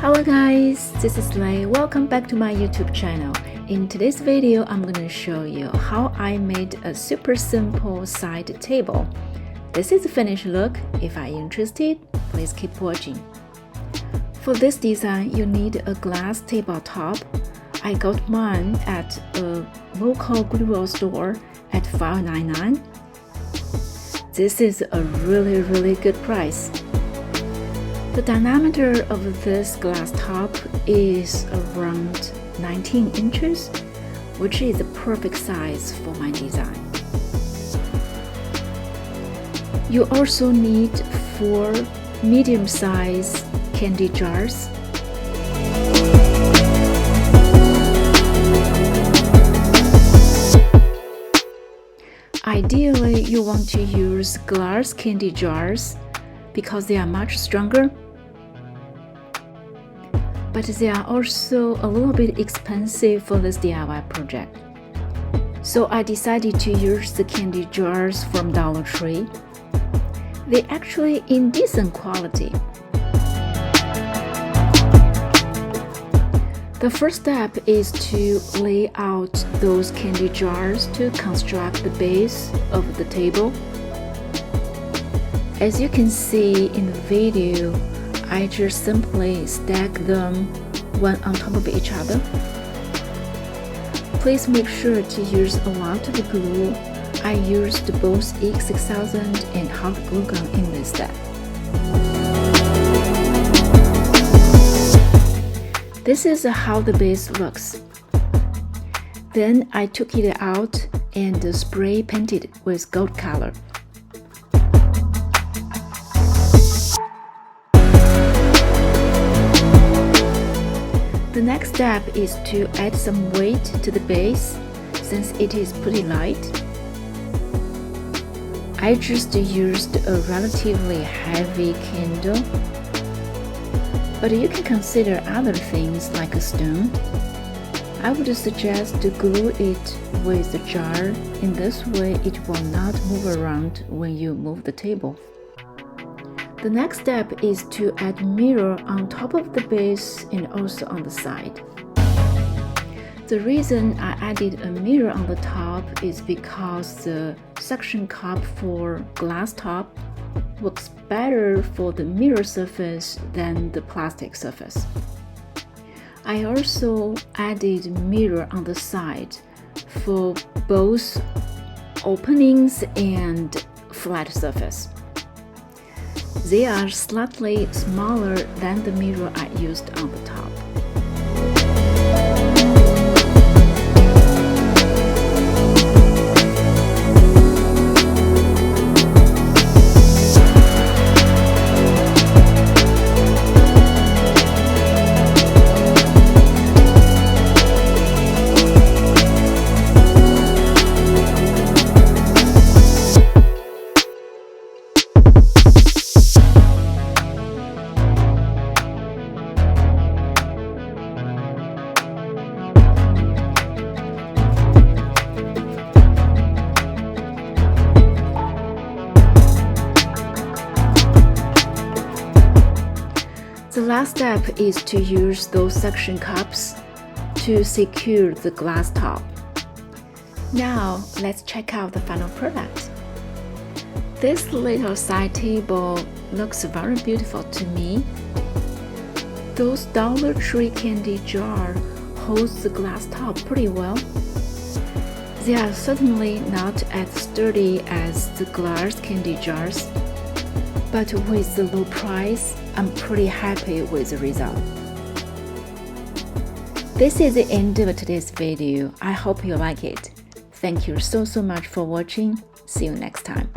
Hello guys, this is Lei. Welcome back to my YouTube channel. In today's video, I'm going to show you how I made a super simple side table. This is the finished look. If you're interested, please keep watching. For this design, you need a glass tabletop. I got mine at a local Goodwill store at $5.99. This is a really good price. The diameter of this glass top is around 19 inches, which is the perfect size for my design. You also need 4 medium-sized candy jars. Ideally, you want to use glass candy jars because they are much stronger, but they are also a little bit expensive for this DIY project. So I decided to use the candy jars from Dollar Tree. They're actually in decent quality. The first step is to lay out those candy jars to construct the base of the table. As you can see in the video, I just simply stack them one on top of each other. Please make sure to use a lot of glue. I used both EX6000 and hot glue gun in this step. This is how the base looks. Then I took it out and spray painted with gold color. The next step is to add some weight to the base since it is pretty light. I just used a relatively heavy candle, but you can consider other things like a stone. I would suggest to glue it with the jar. In this way, it will not move around when you move the table. The next step is to add mirror on top of the base and also on the side. The reason I added a mirror on the top is because the suction cup for glass top works better for the mirror surface than the plastic surface. I also added mirror on the side for both openings and flat surface. They are slightly smaller than the mirror I used on the top. The last step is to use those suction cups to secure the glass top. Now let's check out the final product. This little side table looks very beautiful to me. Those Dollar Tree candy jar holds the glass top pretty well. They are certainly not as sturdy as the glass candy jars, but with the low price, I'm pretty happy with the result. This is the end of today's video. I hope you like it. Thank you so much for watching. See you next time.